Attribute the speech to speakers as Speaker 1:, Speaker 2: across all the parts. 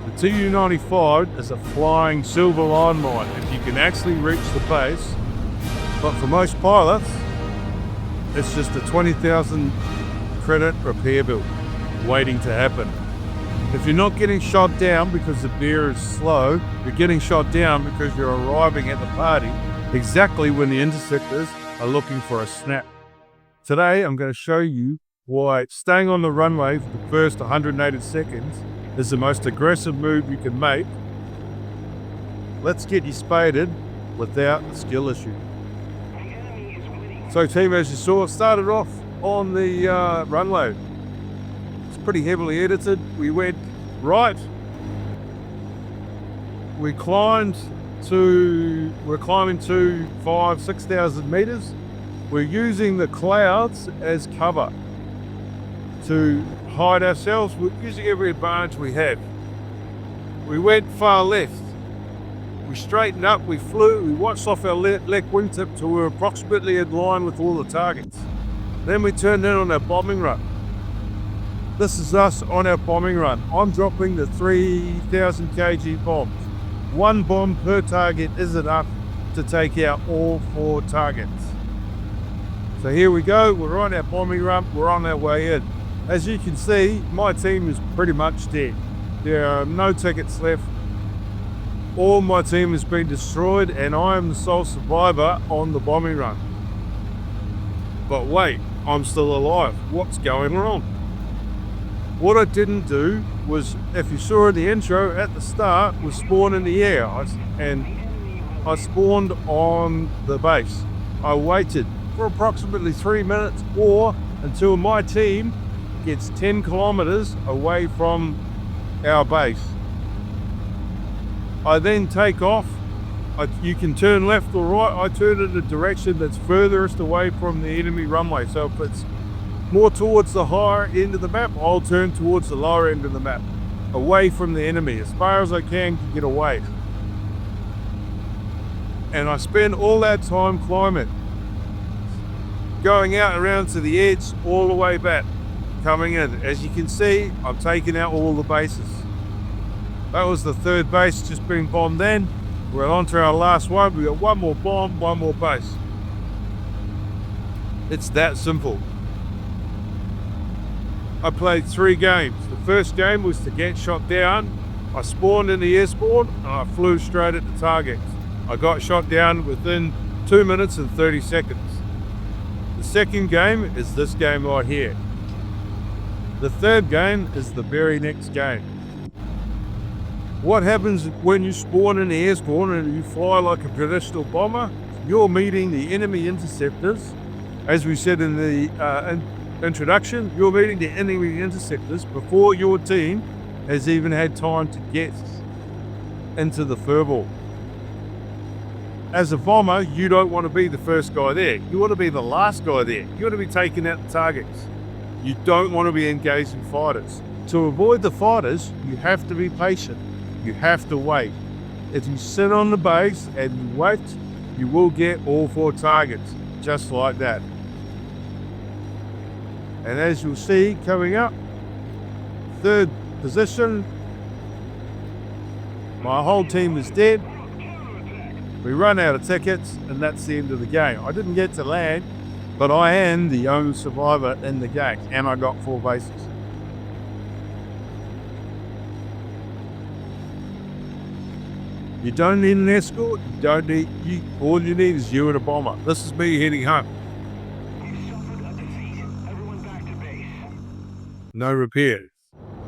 Speaker 1: The Tu-95 is a flying silver line mine if you can actually reach the base, but for most pilots, it's just a 20,000 credit repair bill waiting to happen. If you're not getting shot down because the beer is slow, you're getting shot down because you're arriving at the party exactly when the interceptors are looking for a snap. Today, I'm going to show you why staying on the runway for the first 180 seconds is the most aggressive move you can make. Let's get you spaded without a skill issue. So team, as you saw, it started off on the runway. It's pretty heavily edited. We went right. We're climbing to 6,000 meters. We're using the clouds as cover to hide ourselves. We're using every advantage we have. We went far left. We straightened up, we flew, we watched off our left wingtip till we were approximately in line with all the targets. Then we turned in on our bombing run. This is us on our bombing run. I'm dropping the 3,000 kg bombs. One bomb per target is enough to take out all 4 targets. So here we go, we're on our bombing run, we're on our way in. As you can see, my team is pretty much dead. There are no tickets left. All my team has been destroyed and I am the sole survivor on the bombing run. But wait, I'm still alive. What's going on? What I didn't do was, if you saw in the intro at the start, was spawn in the air. I spawned on the base. I waited for approximately 3 minutes or until my team gets 10 kilometers away from our base. I then take off. You can turn left or right. I turn in the direction that's furthest away from the enemy runway. So if it's more towards the higher end of the map, I'll turn towards the lower end of the map, away from the enemy, as far as I can get away. And I spend all that time climbing, going out around to the edge, all the way back, coming in. As you can see, I'm taking out all the bases. That was the 3rd base just being bombed then. We're on to our last one. We got one more bomb, one more base. It's that simple. I played 3 games. The first game was to get shot down. I spawned in the air spawn and I flew straight at the target. I got shot down within 2 minutes and 30 seconds. The second game is this game right here. The third game is the very next game. What happens when you spawn in the air spawn and you fly like a traditional bomber? You're meeting the enemy interceptors. As we said in the introduction, you're meeting the enemy interceptors before your team has even had time to get into the furball. As a bomber, you don't want to be the first guy there. You want to be the last guy there. You want to be taking out the targets. You don't want to be engaging fighters. To avoid the fighters, you have to be patient. You have to wait. If you sit on the base and you wait, you will get all 4 targets, just like that. And as you'll see coming up, 3rd position, my whole team is dead. We run out of tickets and that's the end of the game. I didn't get to land, but I am the only survivor in the game and I got 4 bases. You don't need an escort, all you need is you and a bomber. This is me heading home. No repairs.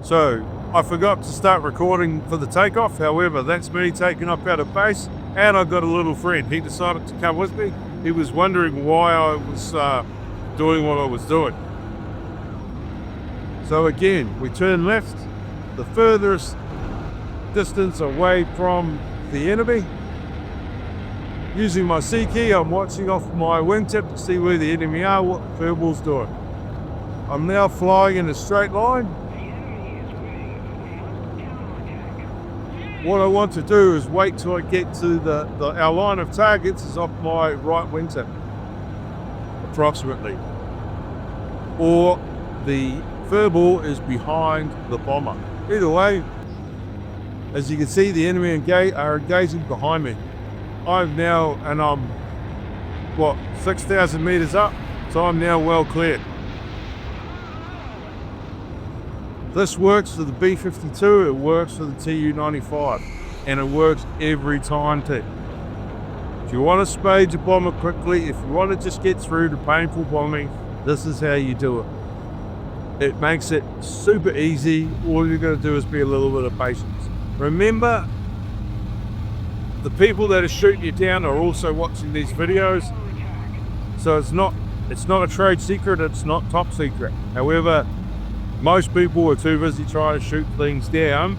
Speaker 1: So, I forgot to start recording for the takeoff. However, that's me taking off out of base and I've got a little friend. He decided to come with me. He was wondering why I was doing what I was doing. So again, we turn left, the furthest distance away from the enemy. Using my C key, I'm watching off my wingtip to see where the enemy are, what the furball's doing. I'm now flying in a straight line. What I want to do is wait till I get to our line of targets is off my right wingtip, approximately. Or the furball is behind the bomber. Either way, As you can see, the enemy are engaging behind me. I'm 6,000 meters up, so I'm now well cleared. This works for the B-52, it works for the Tu-95, and it works every time too. If you want to spade your bomber quickly, if you want to just get through to painful bombing, this is how you do it. It makes it super easy. All you're going to do is be a little bit of patience. Remember, the people that are shooting you down are also watching these videos, so it's not a trade secret, it's not top secret. However, most people are too busy trying to shoot things down,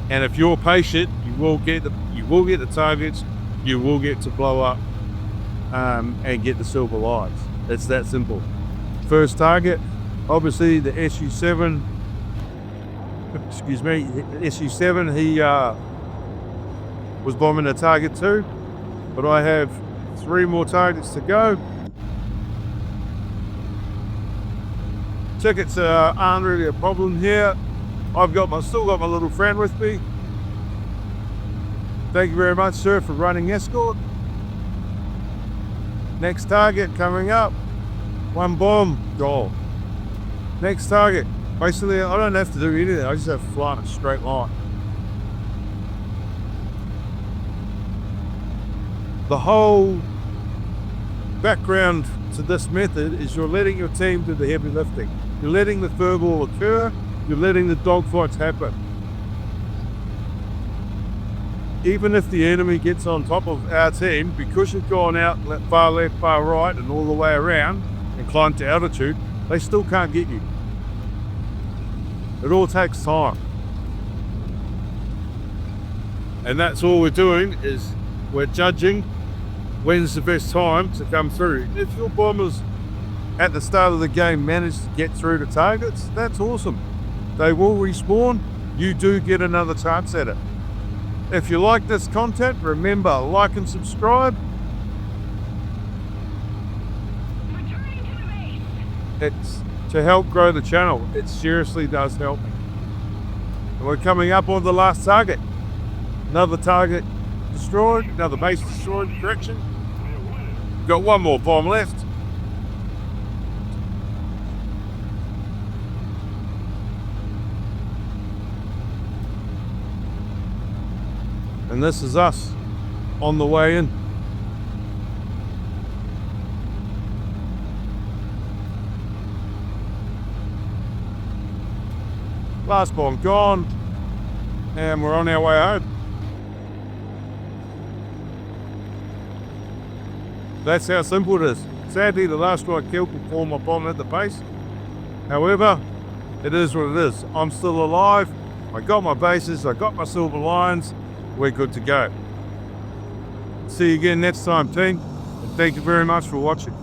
Speaker 1: and if you're patient, you will get the targets, you will get to blow up and get the silver lights. It's that simple. First target, obviously the SU-7. Excuse me, SU-7. He was bombing the target too, but I have 3 more targets to go. Tickets aren't really a problem here. Still got my little friend with me. Thank you very much, sir, for running escort. Next target coming up. 1 bomb, goal. Next target. Basically, I don't have to do anything. I just have to fly in a straight line. The whole background to this method is you're letting your team do the heavy lifting. You're letting the furball occur. You're letting the dogfights happen. Even if the enemy gets on top of our team, because you've gone out far left, far right, and all the way around and climbed to altitude, they still can't get you. It all takes time. And that's all we're doing, is we're judging when's the best time to come through. If your bombers at the start of the game manage to get through to targets, that's awesome. They will respawn. You do get another chance at it. If you like this content, remember, like and subscribe. It's to help grow the channel. It seriously does help me. And we're coming up on the last target. Another target destroyed, another base destroyed, correction. Got 1 more bomb left. And this is us on the way in. Last bomb gone, and we're on our way home. That's how simple it is. Sadly, the last one I killed before my bomb hit the base. However, it is what it is. I'm still alive. I got my bases, I got my silver lines. We're good to go. See you again next time, team. And thank you very much for watching.